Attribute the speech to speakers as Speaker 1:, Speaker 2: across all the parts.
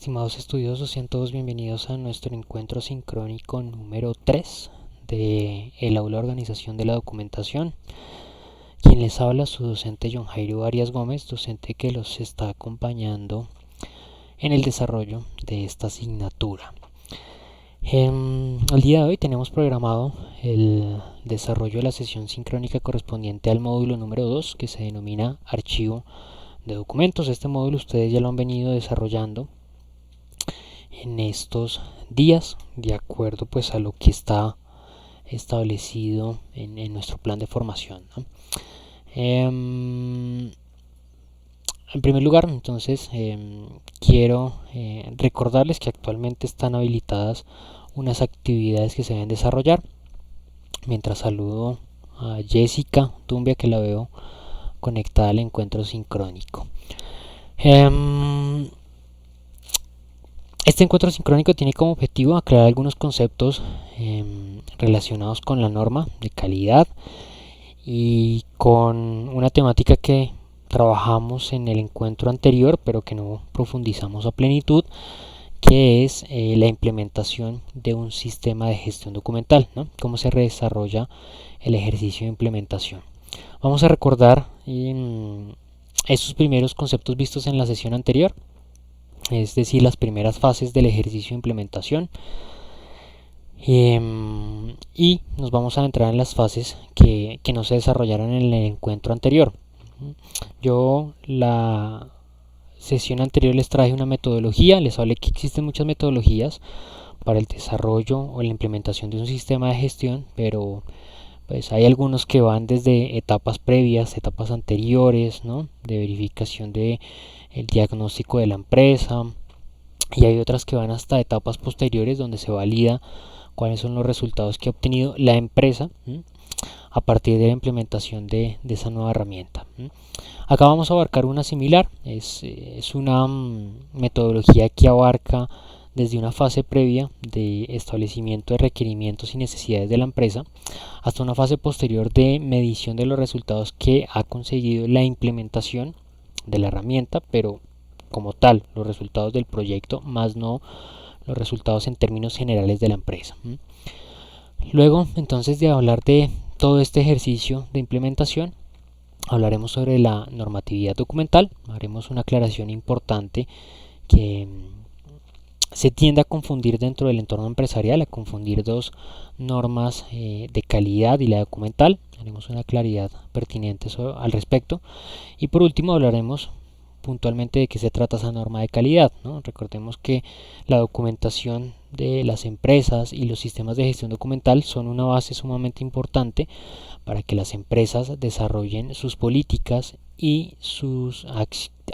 Speaker 1: Estimados estudiosos, sean todos bienvenidos a nuestro encuentro sincrónico número 3 de el aula de organización de la documentación. Quien les habla, su docente John Jairo Arias Gómez, docente que los está acompañando en el desarrollo de esta asignatura. El día de hoy tenemos programado el desarrollo de la sesión sincrónica correspondiente al módulo número 2, que se denomina archivo de documentos. Este módulo ustedes ya lo han venido desarrollando en estos días, de acuerdo pues a lo que está establecido en nuestro plan de formación, ¿no? En primer lugar, entonces, quiero recordarles que actualmente están habilitadas unas actividades que se deben desarrollar. Mientras saludo a Jessica Tumbia, que la veo conectada al encuentro sincrónico. Este encuentro sincrónico tiene como objetivo aclarar algunos conceptos relacionados con la norma de calidad y con una temática que trabajamos en el encuentro anterior, pero que no profundizamos a plenitud, que es la implementación de un sistema de gestión documental, ¿no? Cómo se desarrolla el ejercicio de implementación. Vamos a recordar estos primeros conceptos vistos en la sesión anterior, es decir, las primeras fases del ejercicio de implementación, y nos vamos a entrar en las fases que no se desarrollaron en el encuentro anterior. Yo la sesión anterior les traje una metodología, les hablé que existen muchas metodologías para el desarrollo o la implementación de un sistema de gestión, pero pues hay algunos que van desde etapas previas, etapas anteriores, ¿no? De verificación de el diagnóstico de la empresa, y hay otras que van hasta etapas posteriores donde se valida cuáles son los resultados que ha obtenido la empresa a partir de la implementación de esa nueva herramienta. Acá vamos a abarcar una similar, es una metodología que abarca desde una fase previa de establecimiento de requerimientos y necesidades de la empresa hasta una fase posterior de medición de los resultados que ha conseguido la implementación de la herramienta, pero como tal, los resultados del proyecto, más no los resultados en términos generales de la empresa. Luego, entonces, de hablar de todo este ejercicio de implementación, hablaremos sobre la normatividad documental. Haremos una aclaración importante que se tiende a confundir dentro del entorno empresarial, a confundir dos normas de calidad y la documental. Haremos una claridad pertinente al respecto. Y por último hablaremos puntualmente de qué se trata esa norma de calidad, ¿no? Recordemos que la documentación de las empresas y los sistemas de gestión documental son una base sumamente importante para que las empresas desarrollen sus políticas y sus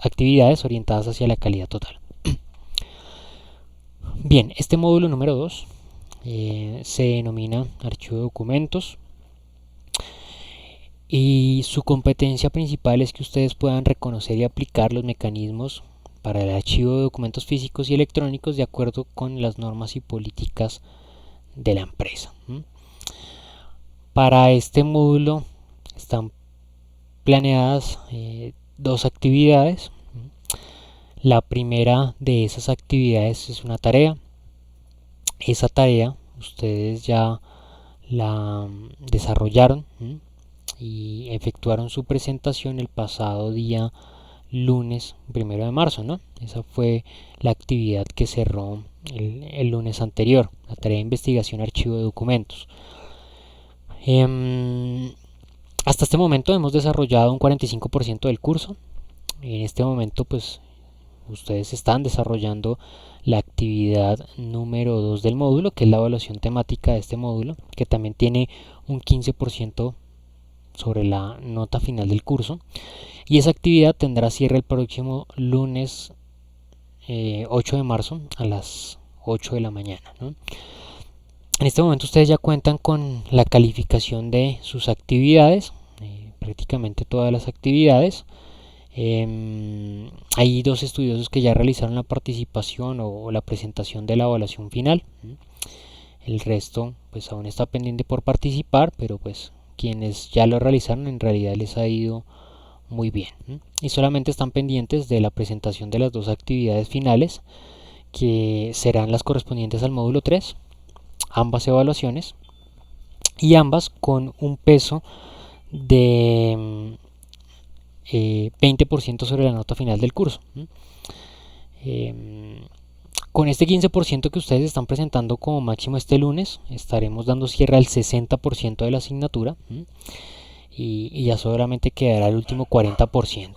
Speaker 1: actividades orientadas hacia la calidad total. Bien, este módulo número 2 se denomina archivo de documentos. Y su competencia principal es que ustedes puedan reconocer y aplicar los mecanismos para el archivo de documentos físicos y electrónicos de acuerdo con las normas y políticas de la empresa. Para este módulo están planeadas dos actividades. La primera de esas actividades es una tarea. Esa tarea ustedes ya la desarrollaron y efectuaron su presentación el pasado día lunes 1 de marzo, ¿no? Esa fue la actividad que cerró el lunes anterior, la tarea de investigación archivo de documentos. Hasta este momento hemos desarrollado un 45% del curso. En este momento pues ustedes están desarrollando la actividad número 2 del módulo, que es la evaluación temática de este módulo, que también tiene un 15% sobre la nota final del curso, y esa actividad tendrá cierre el próximo lunes 8 de marzo a las 8 de la mañana, ¿no? En este momento ustedes ya cuentan con la calificación de sus actividades, prácticamente todas las actividades. Hay dos estudiosos que ya realizaron la participación o la presentación de la evaluación final. El resto pues aún está pendiente por participar, pero pues quienes ya lo realizaron en realidad les ha ido muy bien, y solamente están pendientes de la presentación de las dos actividades finales, que serán las correspondientes al módulo 3, ambas evaluaciones, y ambas con un peso de 20% sobre la nota final del curso. Con este 15% que ustedes están presentando como máximo este lunes, estaremos dando cierre al 60% de la asignatura, y ya solamente quedará el último 40%.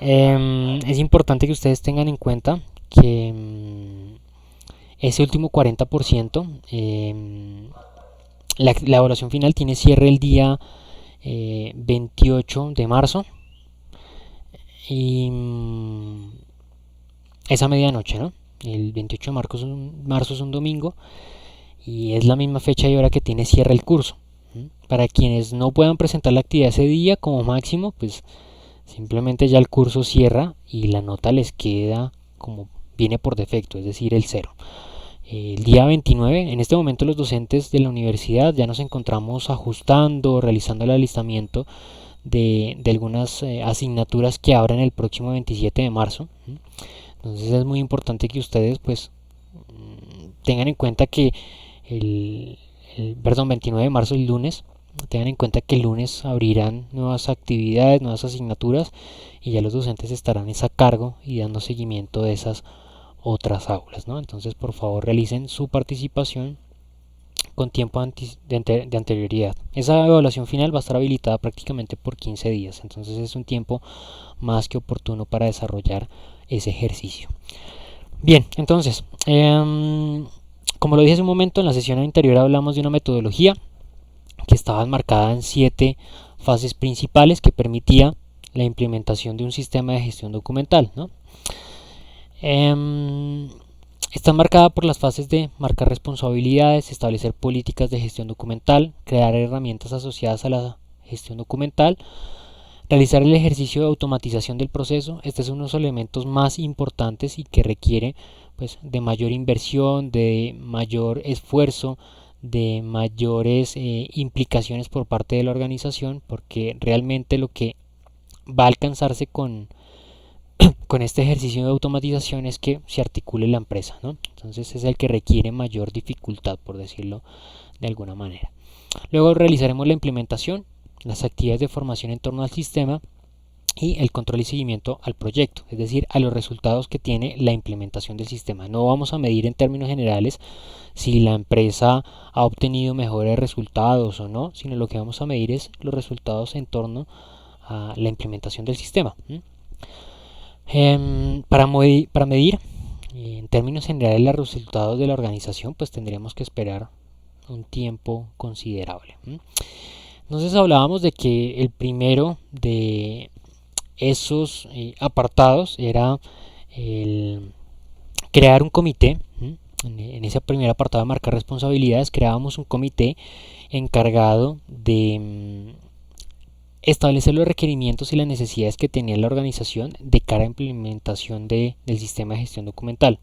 Speaker 1: Es importante que ustedes tengan en cuenta que ese último 40%, la evaluación final tiene cierre el día 28 de marzo y es a medianoche, ¿no? El 28 de marzo es un domingo y es la misma fecha y hora que tiene cierre el curso. Para quienes no puedan presentar la actividad ese día como máximo, pues simplemente ya el curso cierra y la nota les queda como viene por defecto, es decir, el 0. El día 29, en este momento los docentes de la universidad ya nos encontramos ajustando, realizando el alistamiento de algunas asignaturas que abran el próximo 27 de marzo. Entonces es muy importante que ustedes pues tengan en cuenta que el 29 de marzo, el lunes, tengan en cuenta que el lunes abrirán nuevas actividades, nuevas asignaturas y ya los docentes estarán a cargo y dando seguimiento de esas otras aulas, ¿no? Entonces por favor realicen su participación con tiempo de anterioridad. Esa evaluación final va a estar habilitada prácticamente por 15 días, entonces es un tiempo más que oportuno para desarrollar ese ejercicio. Bien, entonces, como lo dije hace un momento, en la sesión anterior hablamos de una metodología que estaba enmarcada en 7 fases principales que permitía la implementación de un sistema de gestión documental, ¿no? Está marcada por las fases de marcar responsabilidades, establecer políticas de gestión documental, crear herramientas asociadas a la gestión documental, realizar el ejercicio de automatización del proceso. Este es uno de los elementos más importantes y que requiere pues, de mayor inversión, de mayor esfuerzo, de mayores implicaciones por parte de la organización, porque realmente lo que va a alcanzarse con este ejercicio de automatización es que se articule la empresa, ¿no? Entonces es el que requiere mayor dificultad, por decirlo de alguna manera. Luego realizaremos la implementación, las actividades de formación en torno al sistema y el control y seguimiento al proyecto, es decir, a los resultados que tiene la implementación del sistema. No vamos a medir en términos generales si la empresa ha obtenido mejores resultados o no, sino lo que vamos a medir es los resultados en torno a la implementación del sistema. Para medir en términos generales los resultados de la organización, pues tendríamos que esperar un tiempo considerable. Entonces hablábamos de que el primero de esos apartados era el crear un comité. En ese primer apartado de marcar responsabilidades creábamos un comité encargado de establecer los requerimientos y las necesidades que tenía la organización de cara a implementación del sistema de gestión documental.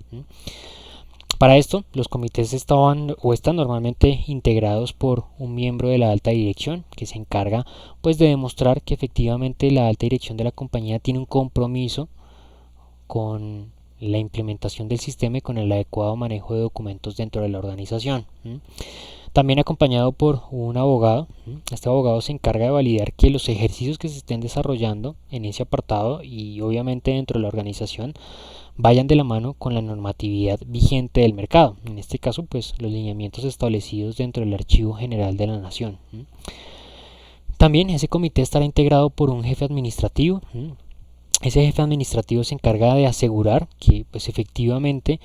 Speaker 1: Para esto, los comités estaban o están normalmente integrados por un miembro de la alta dirección que se encarga pues de demostrar que efectivamente la alta dirección de la compañía tiene un compromiso con la implementación del sistema y con el adecuado manejo de documentos dentro de la organización. También acompañado por un abogado. Este abogado se encarga de validar que los ejercicios que se estén desarrollando en ese apartado y obviamente dentro de la organización vayan de la mano con la normatividad vigente del mercado. En este caso, pues los lineamientos establecidos dentro del Archivo General de la Nación. También ese comité estará integrado por un jefe administrativo. Ese jefe administrativo se encarga de asegurar que pues efectivamente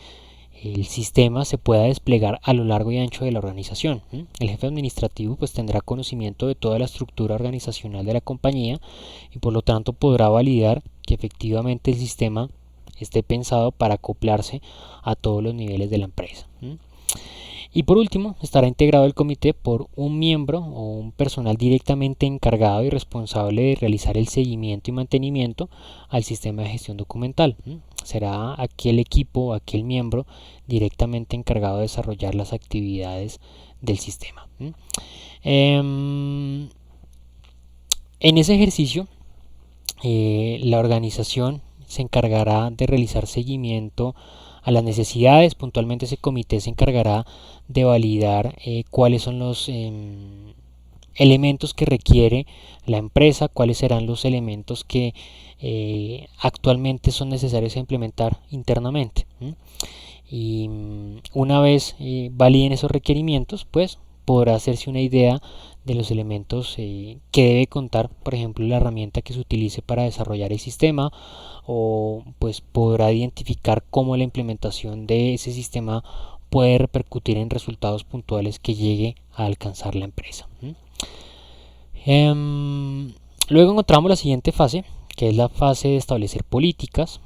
Speaker 1: el sistema se pueda desplegar a lo largo y ancho de la organización. El jefe administrativo pues tendrá conocimiento de toda la estructura organizacional de la compañía y por lo tanto podrá validar que efectivamente el sistema esté pensado para acoplarse a todos los niveles de la empresa. Y por último, estará integrado el comité por un miembro o un personal directamente encargado y responsable de realizar el seguimiento y mantenimiento al sistema de gestión documental. Será aquel equipo, aquel miembro directamente encargado de desarrollar las actividades del sistema. En ese ejercicio, la organización se encargará de realizar seguimiento a las necesidades. Puntualmente ese comité se encargará de validar cuáles son los elementos que requiere la empresa, cuáles serán los elementos que actualmente son necesarios a implementar internamente. Y una vez validen esos requerimientos, pues podrá hacerse una idea de los elementos que debe contar, por ejemplo, la herramienta que se utilice para desarrollar el sistema, o pues podrá identificar cómo la implementación de ese sistema puede repercutir en resultados puntuales que llegue a alcanzar la empresa. Luego encontramos la siguiente fase, que es la fase de establecer políticas.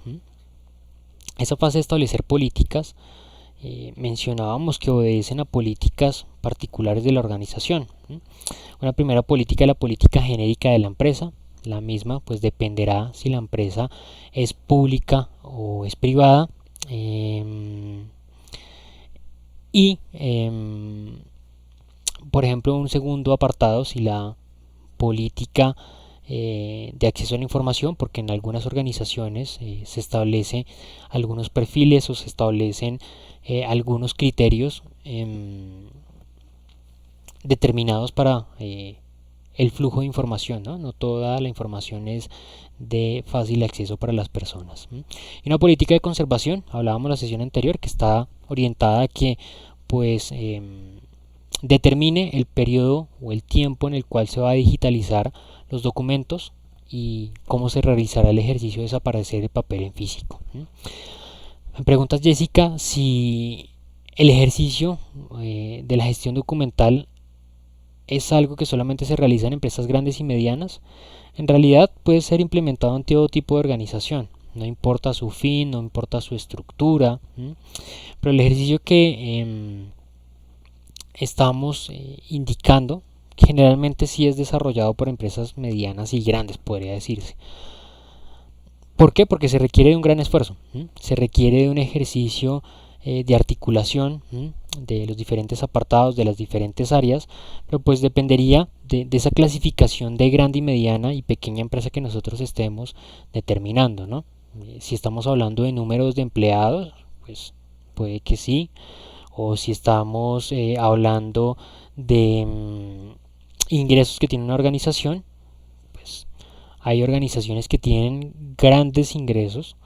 Speaker 1: Esa fase de establecer políticas mencionábamos que obedecen a políticas particulares de la organización. Una primera política es la política genérica de la empresa. La misma pues dependerá si la empresa es pública o es privada. Por ejemplo, un segundo apartado, si la política de acceso a la información, porque en algunas organizaciones se establecen algunos perfiles o se establecen algunos criterios determinados para el flujo de información, ¿no? No toda la información es de fácil acceso para las personas. Y una política de conservación, hablábamos en la sesión anterior, que está orientada a que pues determine el periodo o el tiempo en el cual se va a digitalizar los documentos y cómo se realizará el ejercicio de desaparecer el papel en físico. Me preguntas, Jessica, si el ejercicio de la gestión documental es algo que solamente se realiza en empresas grandes y medianas. En realidad puede ser implementado en todo tipo de organización, no importa su fin, no importa su estructura, pero el ejercicio que estamos indicando generalmente sí es desarrollado por empresas medianas y grandes, podría decirse. ¿Por qué? Porque se requiere de un gran esfuerzo, se requiere de un ejercicio de articulación de los diferentes apartados, de las diferentes áreas, pero pues dependería de esa clasificación de grande y mediana y pequeña empresa que nosotros estemos determinando, ¿no? Si estamos hablando de números de empleados, pues puede que sí, o si estamos hablando de ingresos que tiene una organización, pues hay organizaciones que tienen grandes ingresos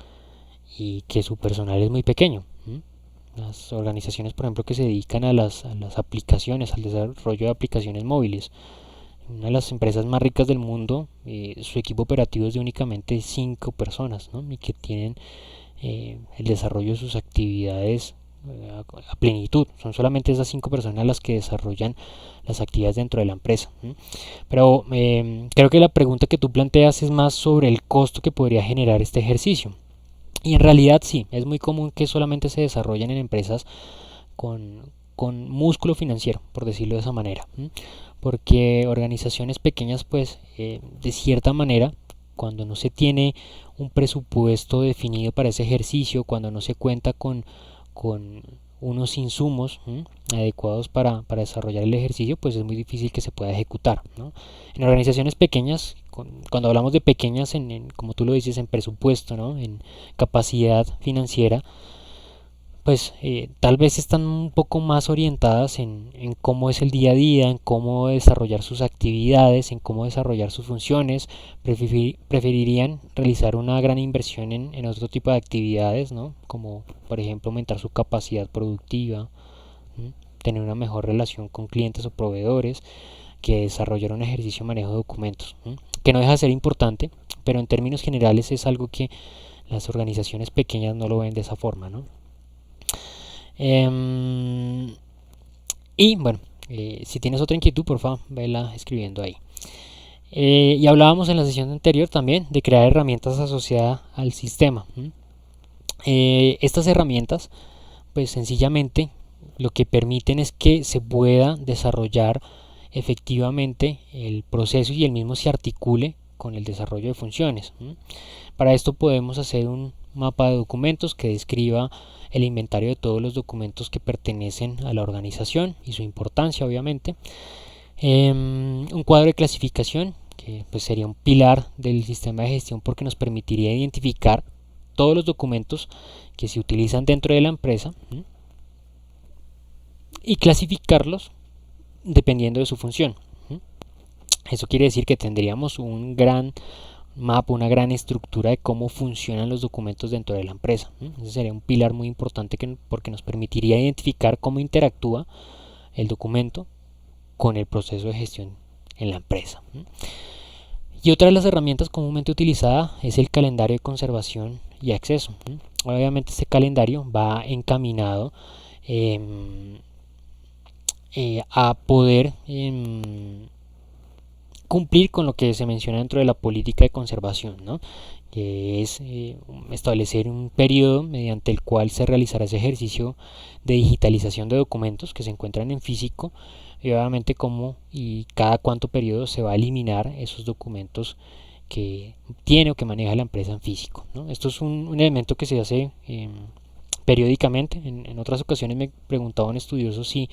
Speaker 1: y que su personal es muy pequeño. Las organizaciones, por ejemplo, que se dedican a las aplicaciones, al desarrollo de aplicaciones móviles. Una de las empresas más ricas del mundo, su equipo operativo es de únicamente 5 personas, ¿no? Y que tienen el desarrollo de sus actividades a plenitud. Son solamente esas 5 personas las que desarrollan las actividades dentro de la empresa. Pero creo que la pregunta que tú planteas es más sobre el costo que podría generar este ejercicio. Y en realidad sí, es muy común que solamente se desarrollen en empresas con músculo financiero, por decirlo de esa manera. Porque organizaciones pequeñas, pues, de cierta manera, cuando no se tiene un presupuesto definido para ese ejercicio, cuando no se cuenta con unos insumos adecuados para desarrollar el ejercicio, pues es muy difícil que se pueda ejecutar, ¿no? En organizaciones pequeñas, cuando hablamos de pequeñas, como tú lo dices, en presupuesto, ¿no? En capacidad financiera, pues tal vez están un poco más orientadas en cómo es el día a día, en cómo desarrollar sus actividades, en cómo desarrollar sus funciones. Preferirían realizar una gran inversión en otro tipo de actividades, ¿no? Como por ejemplo aumentar su capacidad productiva, tener una mejor relación con clientes o proveedores, que desarrollar un ejercicio de manejo de documentos, que no deja de ser importante, pero en términos generales es algo que las organizaciones pequeñas no lo ven de esa forma, ¿no? Y bueno, si tienes otra inquietud, por favor, vela escribiendo ahí. Y hablábamos en la sesión anterior también de crear herramientas asociadas al sistema. Estas herramientas, pues sencillamente lo que permiten es que se pueda desarrollar efectivamente el proceso y el mismo se articule con el desarrollo de funciones. Para esto podemos hacer un mapa de documentos que describa el inventario de todos los documentos que pertenecen a la organización y su importancia, obviamente. Un cuadro de clasificación, que pues sería un pilar del sistema de gestión porque nos permitiría identificar todos los documentos que se utilizan dentro de la empresa y clasificarlos dependiendo de su función. Eso quiere decir que tendríamos un gran mapa, una gran estructura de cómo funcionan los documentos dentro de la empresa. Ese sería un pilar muy importante porque nos permitiría identificar cómo interactúa el documento con el proceso de gestión en la empresa. Y otra de las herramientas comúnmente utilizada es el calendario de conservación y acceso. Obviamente este calendario va encaminado a poder cumplir con lo que se menciona dentro de la política de conservación, ¿no? Que es establecer un periodo mediante el cual se realizará ese ejercicio de digitalización de documentos que se encuentran en físico y obviamente cómo y cada cuánto periodo se va a eliminar esos documentos que tiene o que maneja la empresa en físico, ¿no? Esto es un elemento que se hace periódicamente. En otras ocasiones me preguntaba un estudioso si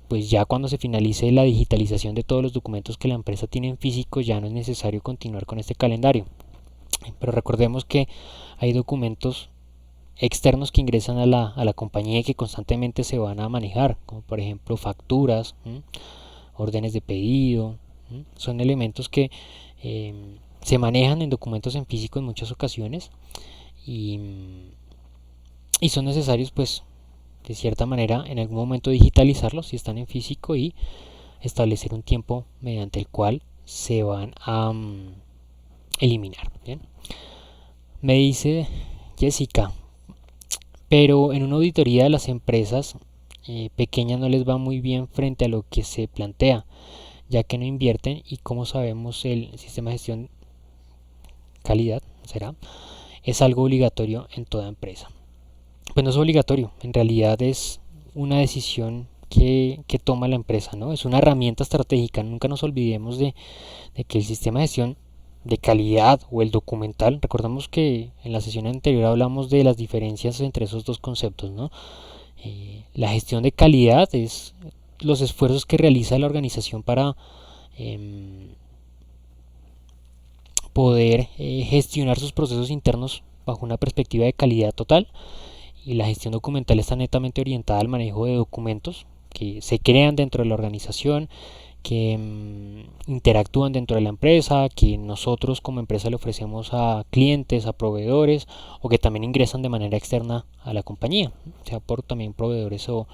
Speaker 1: pues ya cuando se finalice la digitalización de todos los documentos que la empresa tiene en físico ya no es necesario continuar con este calendario. Pero recordemos que hay documentos externos que ingresan a la compañía y que constantemente se van a manejar, como por ejemplo facturas, órdenes de pedido. Son elementos que se manejan en documentos en físico en muchas ocasiones y son necesarios pues de cierta manera en algún momento digitalizarlos si están en físico y establecer un tiempo mediante el cual se van a eliminar. ¿Bien? Me dice Jessica, pero en una auditoría de las empresas pequeñas no les va muy bien frente a lo que se plantea, ya que no invierten y como sabemos el sistema de gestión calidad es algo obligatorio en toda empresa. Pues no es obligatorio, en realidad es una decisión que toma la empresa, ¿no? Es una herramienta estratégica. Nunca nos olvidemos de que el sistema de gestión de calidad o el documental, recordamos que en la sesión anterior hablamos de las diferencias entre esos dos conceptos, ¿no? La gestión de calidad es los esfuerzos que realiza la organización para poder gestionar sus procesos internos bajo una perspectiva de calidad total. Y la gestión documental está netamente orientada al manejo de documentos que se crean dentro de la organización, que interactúan dentro de la empresa, que nosotros como empresa le ofrecemos a clientes, a proveedores o que también ingresan de manera externa a la compañía, sea por también proveedores o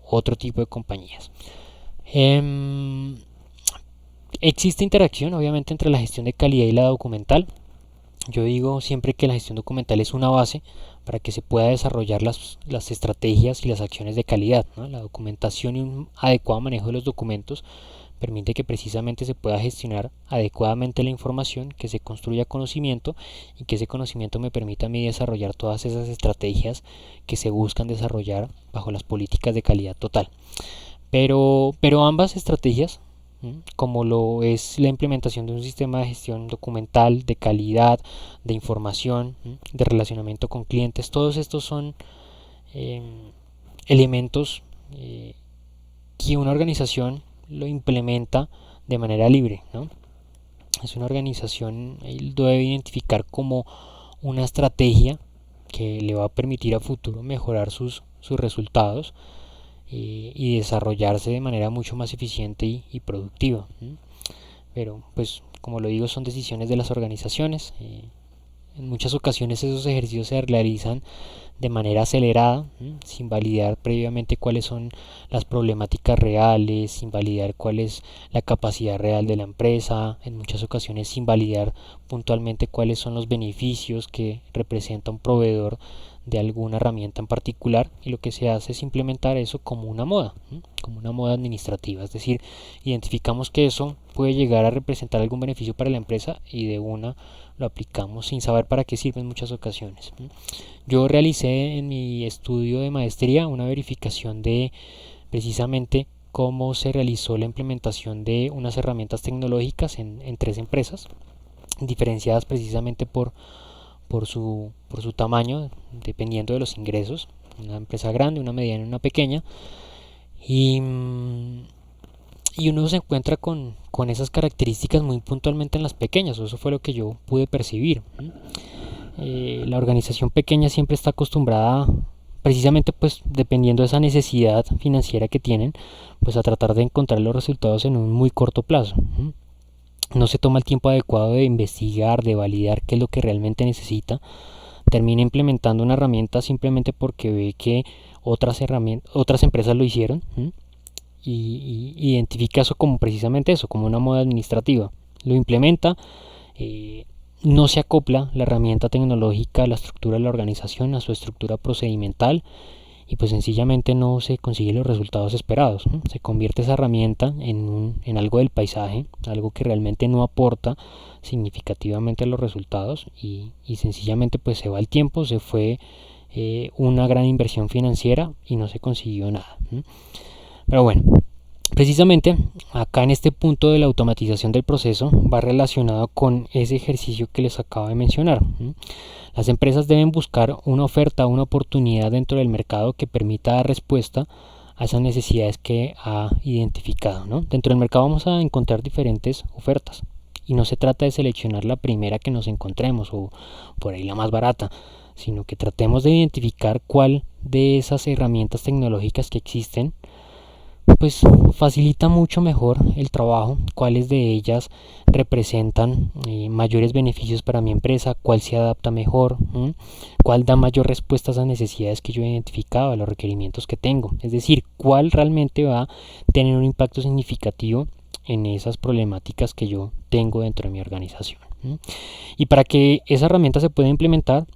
Speaker 1: otro tipo de compañías. Existe interacción obviamente entre la gestión de calidad y la documental. Yo digo siempre que la gestión documental es una base para que se pueda desarrollar las estrategias y las acciones de calidad, ¿no? La documentación y un adecuado manejo de los documentos permite que precisamente se pueda gestionar adecuadamente la información, que se construya conocimiento y que ese conocimiento me permita a mí desarrollar todas esas estrategias que se buscan desarrollar bajo las políticas de calidad total. Pero ambas estrategias, como lo es la implementación de un sistema de gestión documental, de calidad, de información, de relacionamiento con clientes, todos estos son elementos que una organización lo implementa de manera libre, ¿no? Es una organización, él debe identificar como una estrategia que le va a permitir a futuro mejorar sus resultados y desarrollarse de manera mucho más eficiente y productiva. Pero pues como lo digo, son decisiones de las organizaciones. En muchas ocasiones esos ejercicios se realizan de manera acelerada, sin validar previamente cuáles son las problemáticas reales, sin validar cuál es la capacidad real de la empresa, en muchas ocasiones sin validar puntualmente cuáles son los beneficios que representa un proveedor de alguna herramienta en particular, y lo que se hace es implementar eso como una moda administrativa, es decir, identificamos que eso puede llegar a representar algún beneficio para la empresa y de una lo aplicamos sin saber para qué sirve en muchas ocasiones. Yo realicé en mi estudio de maestría una verificación de precisamente cómo se realizó la implementación de unas herramientas tecnológicas en 3 empresas, diferenciadas precisamente por su tamaño, dependiendo de los ingresos, una empresa grande, una mediana y una pequeña, y uno se encuentra con esas características muy puntualmente en las pequeñas, o eso fue lo que yo pude percibir. la organización pequeña siempre está acostumbrada, precisamente pues dependiendo de esa necesidad financiera que tienen, pues a tratar de encontrar los resultados en un muy corto plazo. No se toma el tiempo adecuado de investigar, de validar qué es lo que realmente necesita. Termina implementando una herramienta simplemente porque ve que otras empresas lo hicieron, y identifica eso como precisamente eso, como una moda administrativa. Lo implementa, no se acopla la herramienta tecnológica a la estructura de la organización, a su estructura procedimental, y pues sencillamente no se consigue los resultados esperados. Se convierte esa herramienta en algo del paisaje, algo que realmente no aporta significativamente a los resultados, y sencillamente pues se va el tiempo, se fue una gran inversión financiera y no se consiguió nada. Pero bueno, precisamente acá en este punto de la automatización del proceso va relacionado con ese ejercicio que les acabo de mencionar. Las empresas deben buscar una oferta, una oportunidad dentro del mercado que permita dar respuesta a esas necesidades que ha identificado, ¿no? Dentro del mercado vamos a encontrar diferentes ofertas y no se trata de seleccionar la primera que nos encontremos o por ahí la más barata, sino que tratemos de identificar cuál de esas herramientas tecnológicas que existen pues facilita mucho mejor el trabajo, cuáles de ellas representan mayores beneficios para mi empresa, cuál se adapta mejor, cuál da mayor respuesta a esas necesidades que yo he identificado, a los requerimientos que tengo, es decir, cuál realmente va a tener un impacto significativo en esas problemáticas que yo tengo dentro de mi organización. Y para que esa herramienta se pueda implementar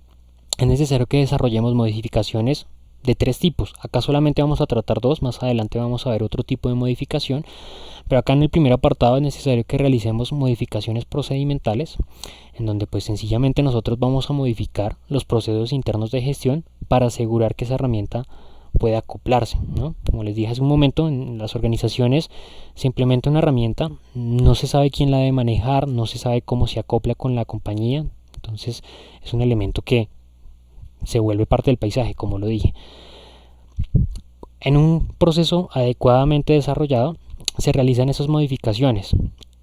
Speaker 1: es necesario que desarrollemos modificaciones de 3 tipos. Acá solamente vamos a tratar 2, más adelante vamos a ver otro tipo de modificación, pero acá en el primer apartado es necesario que realicemos modificaciones procedimentales, en donde pues sencillamente nosotros vamos a modificar los procesos internos de gestión para asegurar que esa herramienta pueda acoplarse, ¿no? Como les dije hace un momento, en las organizaciones se implementa una herramienta, no se sabe quién la debe manejar, no se sabe cómo se acopla con la compañía, entonces es un elemento que se vuelve parte del paisaje, como lo dije. En un proceso adecuadamente desarrollado se realizan esas modificaciones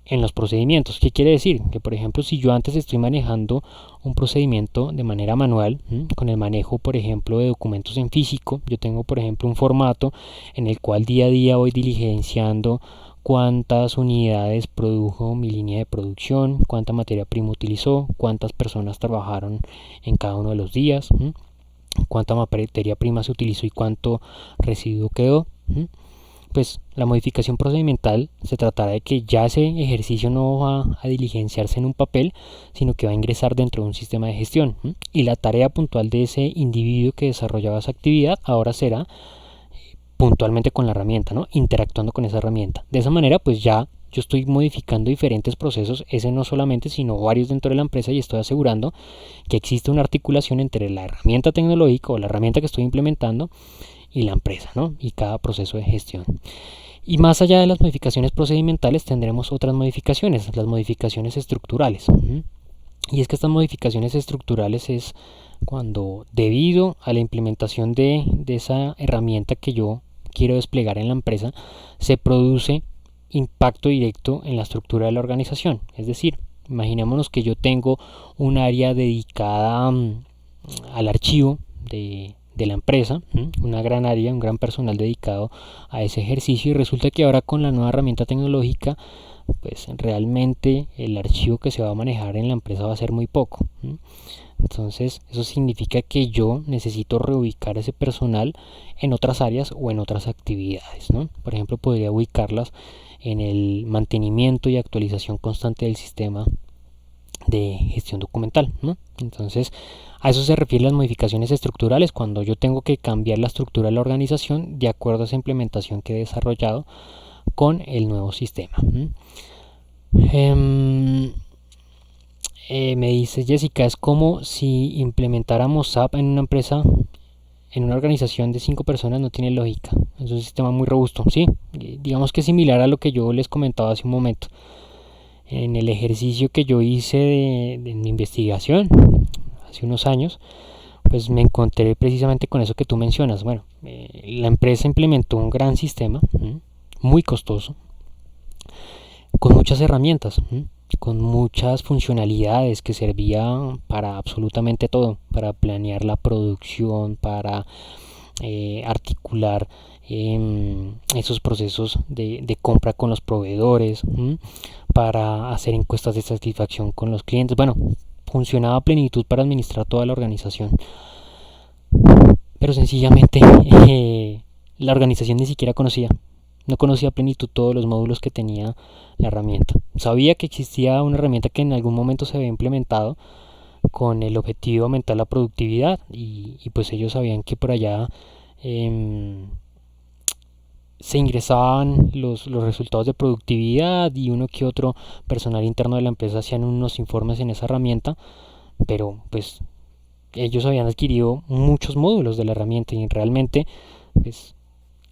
Speaker 1: en los procedimientos. ¿Qué quiere decir? Que por ejemplo si yo antes estoy manejando un procedimiento de manera manual, con el manejo por ejemplo de documentos en físico, yo tengo por ejemplo un formato en el cual día a día voy diligenciando cuántas unidades produjo mi línea de producción, cuánta materia prima utilizó, cuántas personas trabajaron en cada uno de los días, cuánta materia prima se utilizó y cuánto residuo quedó. Pues la modificación procedimental se tratará de que ya ese ejercicio no va a diligenciarse en un papel, sino que va a ingresar dentro de un sistema de gestión, y la tarea puntual de ese individuo que desarrollaba esa actividad ahora será puntualmente con la herramienta, ¿no? Interactuando con esa herramienta. De esa manera pues ya yo estoy modificando diferentes procesos, ese no solamente sino varios dentro de la empresa, y estoy asegurando que existe una articulación entre la herramienta tecnológica o la herramienta que estoy implementando y la empresa, ¿no? Y cada proceso de gestión. Y más allá de las modificaciones procedimentales tendremos otras modificaciones, las modificaciones estructurales. Y es que estas modificaciones estructurales es cuando debido a la implementación de esa herramienta que yo quiero desplegar en la empresa, se produce impacto directo en la estructura de la organización. Es decir, imaginémonos que yo tengo un área dedicada al archivo de la empresa, una gran área, un gran personal dedicado a ese ejercicio, y resulta que ahora con la nueva herramienta tecnológica pues realmente el archivo que se va a manejar en la empresa va a ser muy poco. Entonces eso significa que yo necesito reubicar ese personal en otras áreas o en otras actividades, ¿no? Por ejemplo, podría ubicarlas en el mantenimiento y actualización constante del sistema de gestión documental, ¿no? Entonces a eso se refieren las modificaciones estructurales, cuando yo tengo que cambiar la estructura de la organización de acuerdo a esa implementación que he desarrollado con el nuevo sistema. Me dice Jessica, es como si implementáramos SAP en una empresa, en una organización de 5 personas, no tiene lógica. Es un sistema muy robusto, ¿sí? Digamos que es similar a lo que yo les comentaba hace un momento. En el ejercicio que yo hice de mi investigación hace unos años, pues me encontré precisamente con eso que tú mencionas. Bueno, la empresa implementó un gran sistema, muy costoso, con muchas herramientas, con muchas funcionalidades que servía para absolutamente todo, para planear la producción, para articular esos procesos de compra con los proveedores, para hacer encuestas de satisfacción con los clientes. Bueno, funcionaba a plenitud para administrar toda la organización. Pero sencillamente la organización ni siquiera no conocía a plenitud todos los módulos que tenía la herramienta. Sabía que existía una herramienta que en algún momento se había implementado con el objetivo de aumentar la productividad y pues ellos sabían que por allá se ingresaban los resultados de productividad y uno que otro personal interno de la empresa hacían unos informes en esa herramienta, pero pues ellos habían adquirido muchos módulos de la herramienta y realmente pues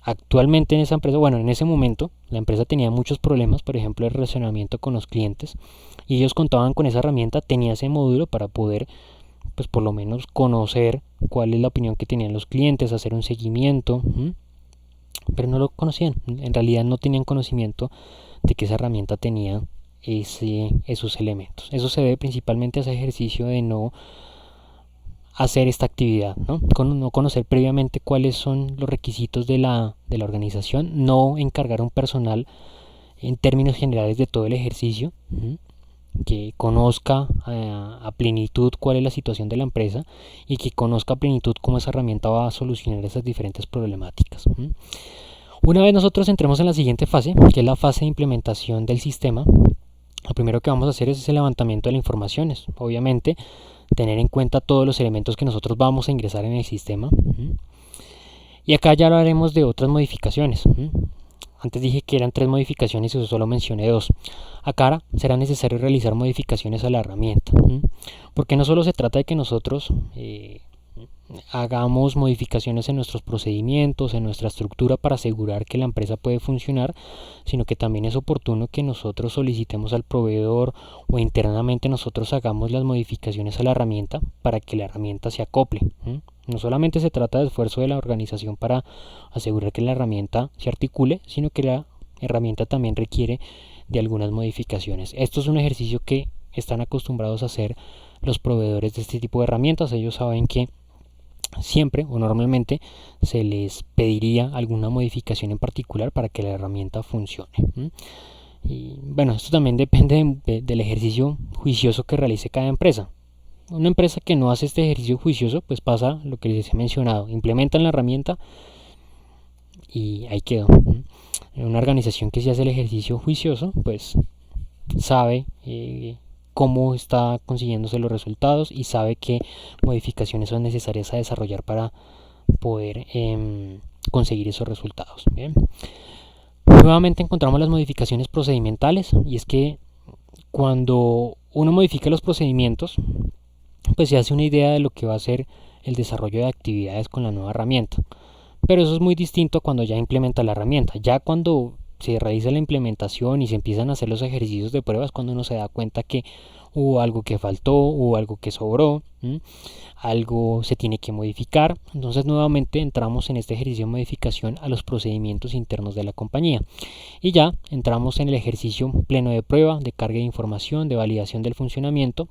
Speaker 1: actualmente en esa empresa, bueno, en ese momento la empresa tenía muchos problemas, por ejemplo el relacionamiento con los clientes, y ellos contaban con esa herramienta, tenía ese módulo para poder pues por lo menos conocer cuál es la opinión que tenían los clientes, hacer un seguimiento, pero no lo conocían, en realidad no tenían conocimiento de que esa herramienta tenía esos elementos. Eso se debe principalmente a ese ejercicio de no hacer esta actividad, no conocer previamente cuáles son los requisitos de la organización, no encargar a un personal en términos generales de todo el ejercicio, que conozca a plenitud cuál es la situación de la empresa y que conozca a plenitud cómo esa herramienta va a solucionar esas diferentes problemáticas. Una vez nosotros entremos en la siguiente fase, que es la fase de implementación del sistema, lo primero que vamos a hacer es el levantamiento de las informaciones. Obviamente, tener en cuenta todos los elementos que nosotros vamos a ingresar en el sistema. Y acá ya hablaremos de otras modificaciones. Antes dije que eran 3 modificaciones y solo mencioné 2. Acá será necesario realizar modificaciones a la herramienta. Porque no solo se trata de que nosotros hagamos modificaciones en nuestros procedimientos, en nuestra estructura para asegurar que la empresa puede funcionar, sino que también es oportuno que nosotros solicitemos al proveedor o internamente nosotros hagamos las modificaciones a la herramienta para que la herramienta se acople. No solamente se trata de esfuerzo de la organización para asegurar que la herramienta se articule, sino que la herramienta también requiere de algunas modificaciones. Esto es un ejercicio que están acostumbrados a hacer los proveedores de este tipo de herramientas. Ellos saben que siempre o normalmente se les pediría alguna modificación en particular para que la herramienta funcione. Y bueno, esto también depende del ejercicio juicioso que realice cada empresa. Una empresa que no hace este ejercicio juicioso, pues pasa lo que les he mencionado, implementan la herramienta y ahí quedó. Una organización que sí hace el ejercicio juicioso, pues sabe cómo está consiguiéndose los resultados y sabe qué modificaciones son necesarias a desarrollar para poder conseguir esos resultados. Bien. Nuevamente encontramos las modificaciones procedimentales, y es que cuando uno modifica los procedimientos, pues se hace una idea de lo que va a ser el desarrollo de actividades con la nueva herramienta. Pero eso es muy distinto cuando ya implementa la herramienta. Ya cuando se realiza la implementación y se empiezan a hacer los ejercicios de pruebas, cuando uno se da cuenta que hubo algo que faltó, hubo algo que sobró, algo se tiene que modificar. Entonces nuevamente entramos en este ejercicio de modificación a los procedimientos internos de la compañía y ya entramos en el ejercicio pleno de prueba, de carga de información, de validación del funcionamiento,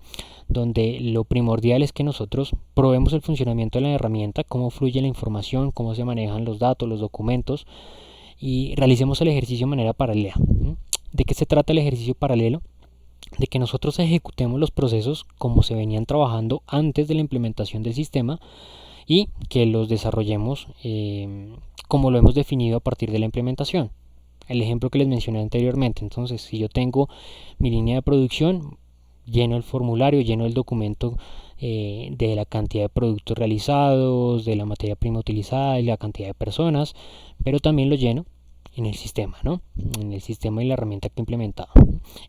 Speaker 1: donde lo primordial es que nosotros probemos el funcionamiento de la herramienta, cómo fluye la información, cómo se manejan los datos, los documentos, y realicemos el ejercicio de manera paralela. ¿De qué se trata el ejercicio paralelo? De que nosotros ejecutemos los procesos como se venían trabajando antes de la implementación del sistema y que los desarrollemos como lo hemos definido a partir de la implementación. El ejemplo que les mencioné anteriormente. Entonces, si yo tengo mi línea de producción, lleno el formulario, lleno el documento de la cantidad de productos realizados, de la materia prima utilizada y la cantidad de personas, pero también lo lleno en el sistema, en el sistema y la herramienta que he implementado.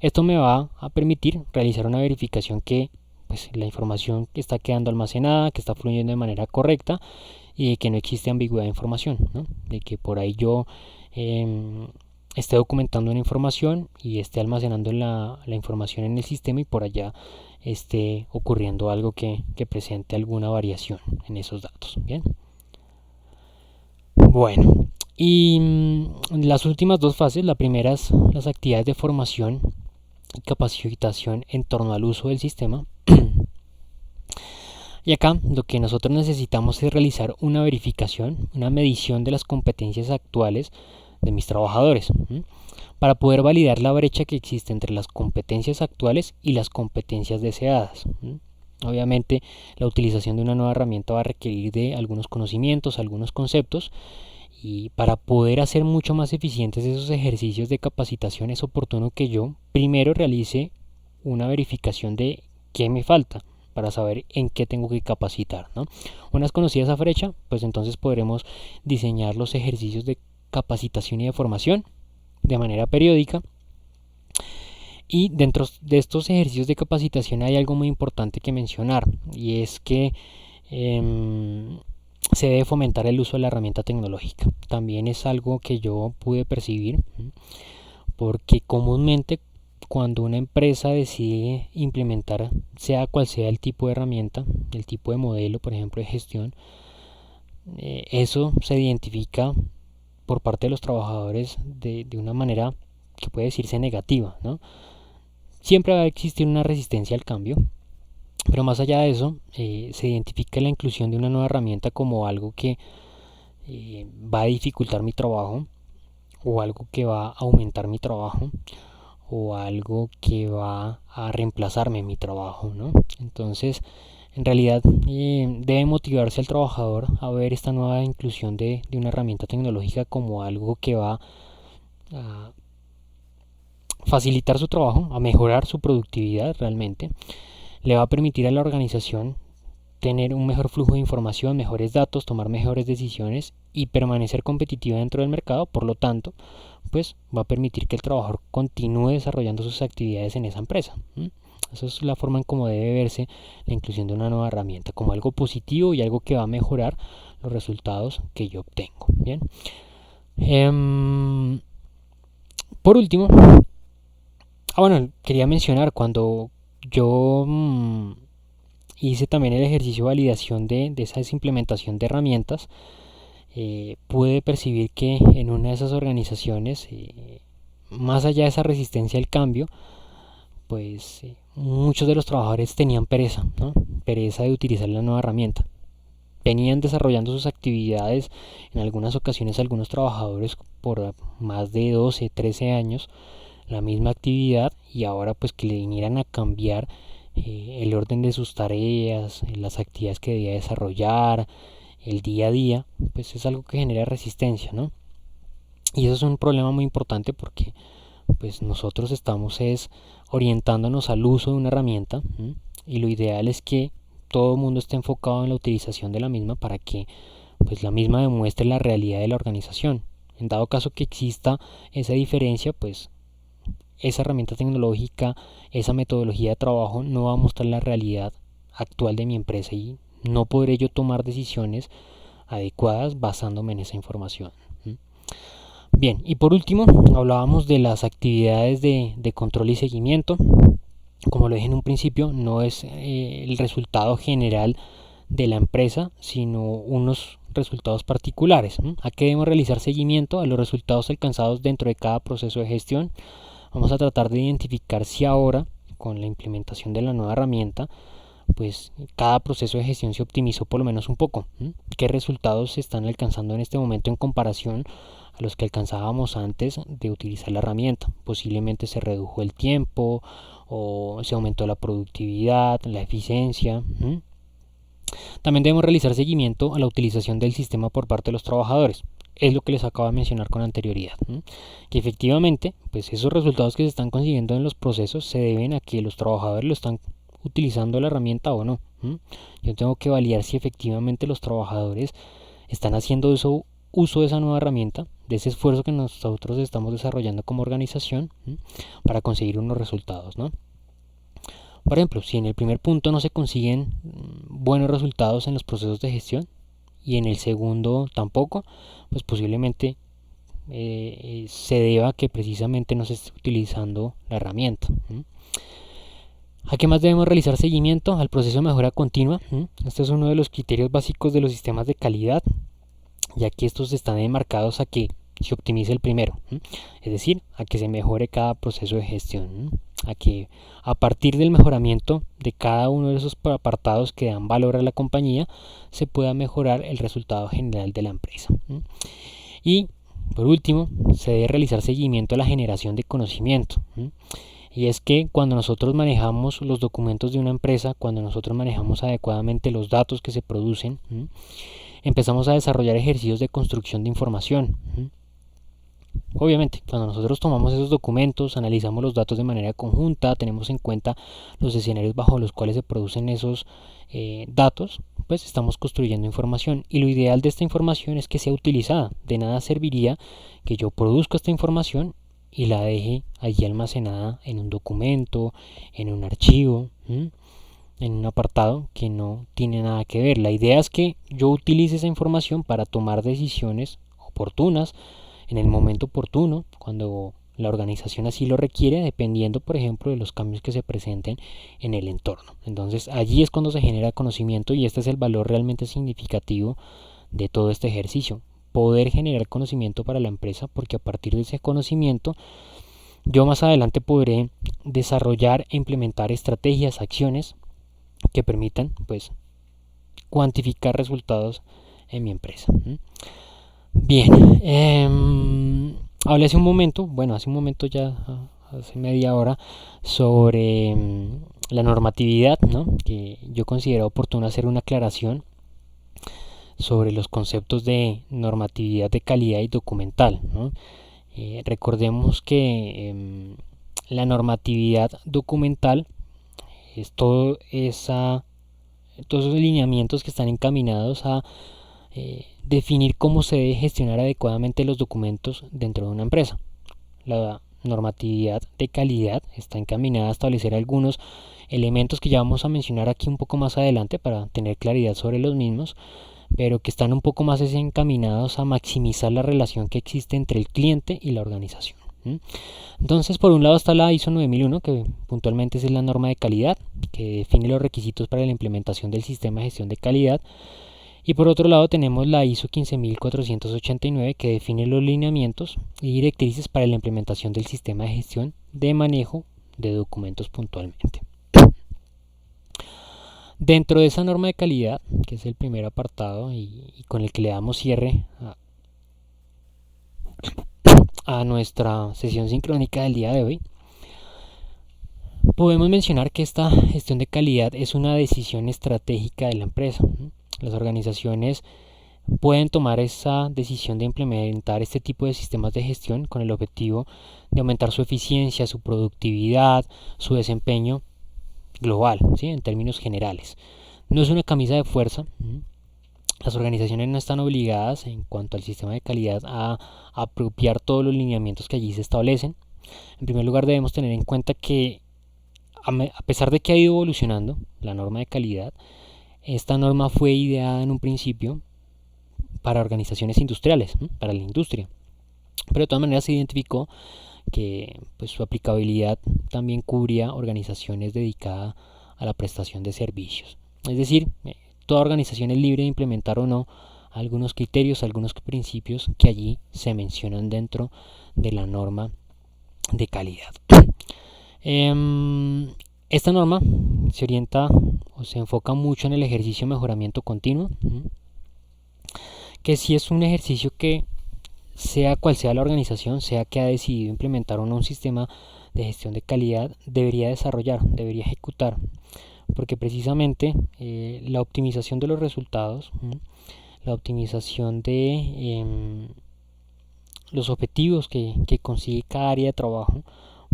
Speaker 1: Esto me va a permitir realizar una verificación que pues, la información que está quedando almacenada, que está fluyendo de manera correcta y que no existe ambigüedad de información, de que por ahí yo esté documentando una información y esté almacenando la información en el sistema y por allá esté ocurriendo algo que presente alguna variación en esos datos. Bien. Bueno, y las últimas 2 fases, la primera es las actividades de formación y capacitación en torno al uso del sistema. Y acá lo que nosotros necesitamos es realizar una verificación, una medición de las competencias actuales de mis trabajadores, para poder validar la brecha que existe entre las competencias actuales y las competencias deseadas. Obviamente la utilización de una nueva herramienta va a requerir de algunos conocimientos, algunos conceptos, y para poder hacer mucho más eficientes esos ejercicios de capacitación es oportuno que yo primero realice una verificación de qué me falta para saber en qué tengo que capacitar, ¿no? Una vez conocida esa brecha, pues entonces podremos diseñar los ejercicios de capacitación y de formación de manera periódica. Y dentro de estos ejercicios de capacitación hay algo muy importante que mencionar, y es que se debe fomentar el uso de la herramienta tecnológica. También es algo que yo pude percibir, porque comúnmente cuando una empresa decide implementar, sea cual sea el tipo de herramienta, el tipo de modelo, por ejemplo, de gestión, eso se identifica por parte de los trabajadores de una manera que puede decirse negativa, ¿no? Siempre va a existir una resistencia al cambio, pero más allá de eso, se identifica la inclusión de una nueva herramienta como algo que va a dificultar mi trabajo, o algo que va a aumentar mi trabajo, o algo que va a reemplazarme en mi trabajo, ¿no? Entonces, en realidad debe motivarse al trabajador a ver esta nueva inclusión de una herramienta tecnológica como algo que va a facilitar su trabajo, a mejorar su productividad realmente, le va a permitir a la organización tener un mejor flujo de información, mejores datos, tomar mejores decisiones y permanecer competitiva dentro del mercado. Por lo tanto, pues va a permitir que el trabajador continúe desarrollando sus actividades en esa empresa. Esa es la forma en cómo debe verse la inclusión de una nueva herramienta, como algo positivo y algo que va a mejorar los resultados que yo obtengo. Bien. Por último, quería mencionar cuando yo hice también el ejercicio de validación de esa implementación de herramientas, pude percibir que en una de esas organizaciones, más allá de esa resistencia al cambio, pues muchos de los trabajadores tenían pereza, ¿no? Pereza de utilizar la nueva herramienta. Venían desarrollando sus actividades, en algunas ocasiones algunos trabajadores por más de 12, 13 años, la misma actividad, y ahora pues que le vinieran a cambiar el orden de sus tareas, las actividades que debía desarrollar, el día a día, pues es algo que genera resistencia, ¿no? Y eso es un problema muy importante porque pues nosotros estamos orientándonos al uso de una herramienta, y lo ideal es que todo el mundo esté enfocado en la utilización de la misma para que pues la misma demuestre la realidad de la organización. En dado caso que exista esa diferencia, pues esa herramienta tecnológica, esa metodología de trabajo no va a mostrar la realidad actual de mi empresa y no podré yo tomar decisiones adecuadas basándome en esa información. Bien, y por último hablábamos de las actividades de control y seguimiento. Como lo dije en un principio, no es el resultado general de la empresa, sino unos resultados particulares. Aquí debemos realizar seguimiento a los resultados alcanzados dentro de cada proceso de gestión. Vamos a tratar de identificar si ahora, con la implementación de la nueva herramienta, pues cada proceso de gestión se optimizó por lo menos un poco. ¿Qué resultados se están alcanzando en este momento en comparación a los que alcanzábamos antes de utilizar la herramienta? Posiblemente se redujo el tiempo o se aumentó la productividad, la eficiencia. También debemos realizar seguimiento a la utilización del sistema por parte de los trabajadores. Es lo que les acabo de mencionar con anterioridad, que efectivamente pues esos resultados que se están consiguiendo en los procesos se deben a que los trabajadores lo están utilizando la herramienta o no. Yo tengo que validar si efectivamente los trabajadores están haciendo uso de esa nueva herramienta, de ese esfuerzo que nosotros estamos desarrollando como organización para conseguir unos resultados, ¿no? Por ejemplo, si en el primer punto no se consiguen buenos resultados en los procesos de gestión y en el segundo tampoco, pues posiblemente se deba a que precisamente no se esté utilizando la herramienta. ¿A qué más debemos realizar seguimiento? Al proceso de mejora continua. Este es uno de los criterios básicos de los sistemas de calidad, ya que estos están enmarcados a que se optimice el primero, es decir, a que se mejore cada proceso de gestión, a que a partir del mejoramiento de cada uno de esos apartados que dan valor a la compañía se pueda mejorar el resultado general de la empresa. Y por último, se debe realizar seguimiento a la generación de conocimiento. Y es que cuando nosotros manejamos los documentos de una empresa, cuando nosotros manejamos adecuadamente los datos que se producen, empezamos a desarrollar ejercicios de construcción de información. Obviamente, cuando nosotros tomamos esos documentos, analizamos los datos de manera conjunta, tenemos en cuenta los escenarios bajo los cuales se producen esos datos, pues estamos construyendo información. Y lo ideal de esta información es que sea utilizada. De nada serviría que yo produzca esta información y la deje allí almacenada en un documento, en un archivo, en un apartado que no tiene nada que ver. La idea es que yo utilice esa información para tomar decisiones oportunas en el momento oportuno, cuando la organización así lo requiere, dependiendo, por ejemplo, de los cambios que se presenten en el entorno. Entonces, allí es cuando se genera conocimiento y este es el valor realmente significativo de todo este ejercicio. Poder generar conocimiento para la empresa, porque a partir de ese conocimiento yo más adelante podré desarrollar e implementar estrategias, acciones que permitan pues cuantificar resultados en mi empresa. Bien, hablé hace un momento ya, hace media hora, sobre la normatividad, ¿no? Que yo considero oportuno hacer una aclaración sobre los conceptos de normatividad de calidad y documental, ¿no? Recordemos que la normatividad documental es todos esos lineamientos que están encaminados a definir cómo se debe gestionar adecuadamente los documentos dentro de una empresa. La normatividad de calidad está encaminada a establecer algunos elementos que ya vamos a mencionar aquí un poco más adelante para tener claridad sobre los mismos, pero que están un poco más encaminados a maximizar la relación que existe entre el cliente y la organización. Entonces, por un lado está la ISO 9001, que puntualmente es la norma de calidad, que define los requisitos para la implementación del sistema de gestión de calidad. Y por otro lado tenemos la ISO 15489, que define los lineamientos y directrices para la implementación del sistema de gestión de manejo de documentos puntualmente. Dentro de esa norma de calidad, que es el primer apartado y con el que le damos cierre a nuestra sesión sincrónica del día de hoy, podemos mencionar que esta gestión de calidad es una decisión estratégica de la empresa. Las organizaciones pueden tomar esa decisión de implementar este tipo de sistemas de gestión con el objetivo de aumentar su eficiencia, su productividad, su desempeño global, ¿sí? En términos generales. No es una camisa de fuerza. Las organizaciones no están obligadas en cuanto al sistema de calidad a apropiar todos los lineamientos que allí se establecen. En primer lugar, debemos tener en cuenta que a pesar de que ha ido evolucionando la norma de calidad, esta norma fue ideada en un principio para organizaciones industriales, para la industria, pero de todas maneras se identificó que pues, su aplicabilidad también cubría organizaciones dedicadas a la prestación de servicios. Es decir, toda organización es libre de implementar o no algunos criterios, algunos principios que allí se mencionan dentro de la norma de calidad. Esta norma se orienta o se enfoca mucho en el ejercicio de mejoramiento continuo, que sí es un ejercicio que, sea cual sea la organización, sea que ha decidido implementar o no un sistema de gestión de calidad, debería desarrollar, debería ejecutar, porque precisamente la optimización de los resultados, la optimización de los objetivos que consigue cada área de trabajo,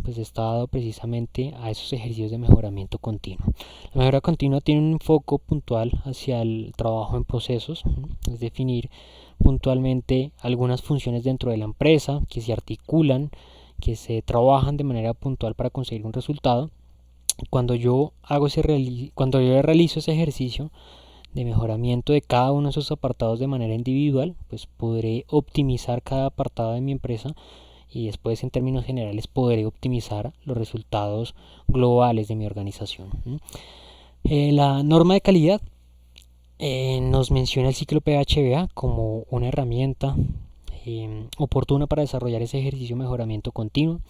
Speaker 1: pues está dado precisamente a esos ejercicios de mejoramiento continuo. La mejora continua tiene un foco puntual hacia el trabajo en procesos, es definir puntualmente algunas funciones dentro de la empresa que se articulan, que se trabajan de manera puntual para conseguir un resultado. Cuando yo realizo ese ejercicio de mejoramiento de cada uno de esos apartados de manera individual, pues podré optimizar cada apartado de mi empresa y después en términos generales podré optimizar los resultados globales de mi organización. La norma de calidad nos menciona el ciclo PHBA como una herramienta oportuna para desarrollar ese ejercicio de mejoramiento continuo.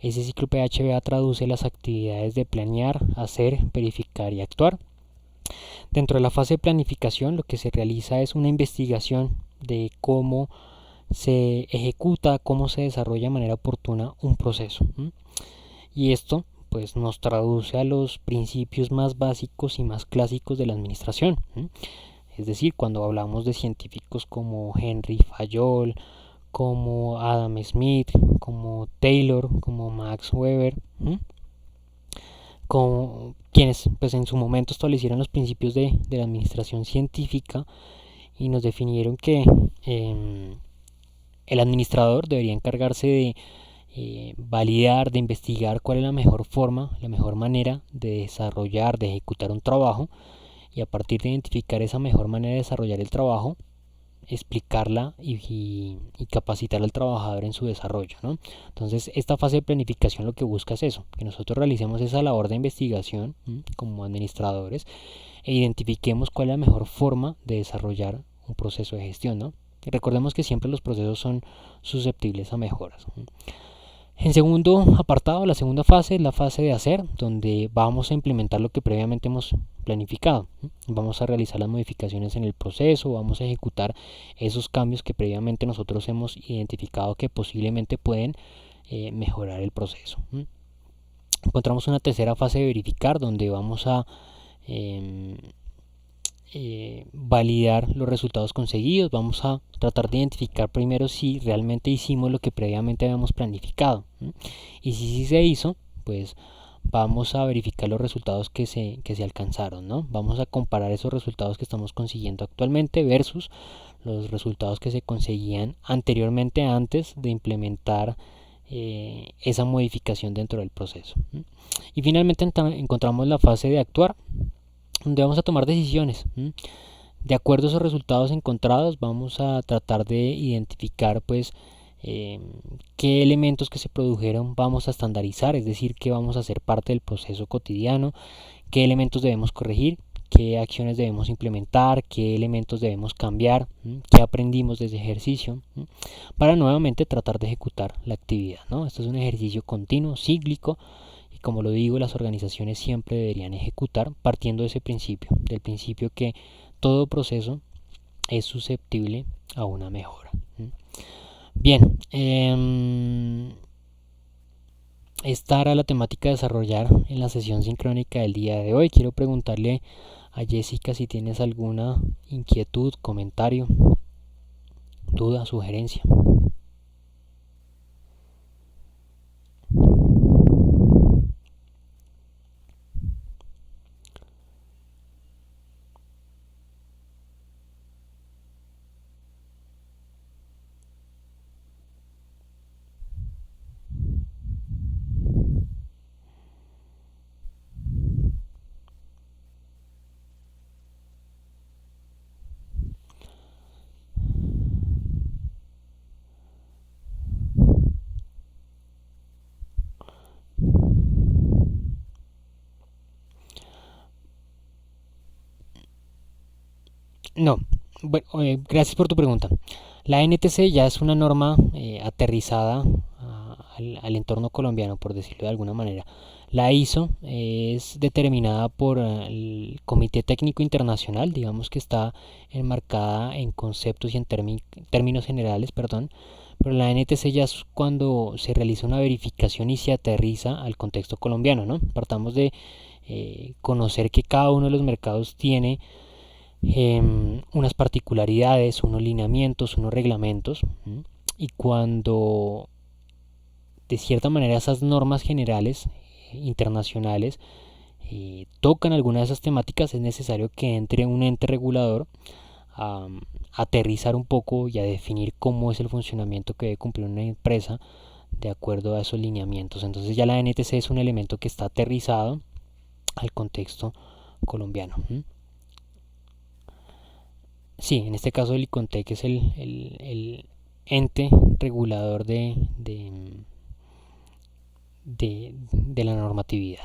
Speaker 1: Ese ciclo PHBA traduce las actividades de planear, hacer, verificar y actuar. Dentro de la fase de planificación, lo que se realiza es una investigación de cómo se ejecuta, cómo se desarrolla de manera oportuna un proceso. Y esto pues nos traduce a los principios más básicos y más clásicos de la administración. Es decir, cuando hablamos de científicos como Henry Fayol, como Adam Smith, como Taylor, como Max Weber, como quienes pues en su momento establecieron los principios de la administración científica y nos definieron que el administrador debería encargarse de validar, de investigar cuál es la mejor forma, la mejor manera de desarrollar, de ejecutar un trabajo, y a partir de identificar esa mejor manera de desarrollar el trabajo, explicarla y capacitar al trabajador en su desarrollo, ¿no? Entonces esta fase de planificación lo que busca es eso, que nosotros realicemos esa labor de investigación como administradores e identifiquemos cuál es la mejor forma de desarrollar un proceso de gestión, ¿no? Y recordemos que siempre los procesos son susceptibles a mejoras. En segundo apartado, la segunda fase es la fase de hacer, donde vamos a implementar lo que previamente hemos planificado. Vamos a realizar las modificaciones en el proceso, vamos a ejecutar esos cambios que previamente nosotros hemos identificado que posiblemente pueden mejorar el proceso. Encontramos una tercera fase de verificar, donde vamos a validar los resultados conseguidos. Vamos a tratar de identificar primero si realmente hicimos lo que previamente habíamos planificado, y si sí se hizo, pues vamos a verificar los resultados que se alcanzaron, ¿no? Vamos a comparar esos resultados que estamos consiguiendo actualmente versus los resultados que se conseguían anteriormente, antes de implementar esa modificación dentro del proceso. Y finalmente encontramos la fase de actuar, donde vamos a tomar decisiones. De acuerdo a esos resultados encontrados, vamos a tratar de identificar pues qué elementos que se produjeron vamos a estandarizar, es decir, qué vamos a hacer parte del proceso cotidiano, qué elementos debemos corregir, qué acciones debemos implementar, qué elementos debemos cambiar, qué aprendimos de ese ejercicio, para nuevamente tratar de ejecutar la actividad, ¿no? Esto es un ejercicio continuo, cíclico. Como lo digo, las organizaciones siempre deberían ejecutar partiendo de ese principio, del principio que todo proceso es susceptible a una mejora. Bien, esta era la temática a desarrollar en la sesión sincrónica del día de hoy. Quiero preguntarle a Jessica si tienes alguna inquietud, comentario, duda, sugerencia. No, bueno, gracias por tu pregunta. La NTC ya es una norma aterrizada al entorno colombiano, por decirlo de alguna manera. La ISO es determinada por el Comité Técnico Internacional, digamos que está enmarcada en conceptos y en términos generales, perdón, pero la NTC ya es cuando se realiza una verificación y se aterriza al contexto colombiano, ¿no? Partamos de conocer que cada uno de los mercados tiene unas particularidades, unos lineamientos, unos reglamentos, y cuando de cierta manera esas normas generales internacionales tocan alguna de esas temáticas, es necesario que entre un ente regulador a aterrizar un poco y a definir cómo es el funcionamiento que debe cumplir una empresa de acuerdo a esos lineamientos. Entonces ya la NTC es un elemento que está aterrizado al contexto colombiano. Sí, en este caso el ICONTEC es el ente regulador de la normatividad.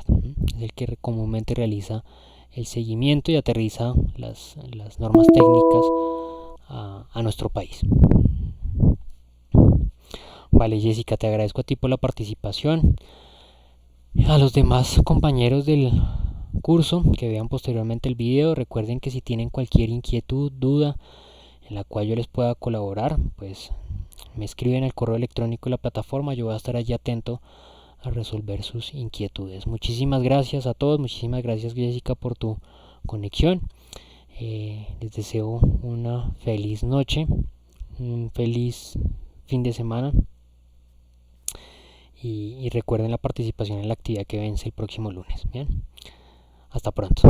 Speaker 1: Es el que comúnmente realiza el seguimiento y aterriza las normas técnicas a nuestro país. Vale, Jessica, te agradezco a ti por la participación. A los demás compañeros del curso que vean posteriormente el video, recuerden que si tienen cualquier inquietud, duda en la cual yo les pueda colaborar, pues me escriben al correo electrónico de la plataforma, yo voy a estar allí atento a resolver sus inquietudes. Muchísimas gracias a todos, muchísimas gracias Jessica por tu conexión. Les deseo una feliz noche, un feliz fin de semana y recuerden la participación en la actividad que vence el próximo lunes. Bien, hasta pronto.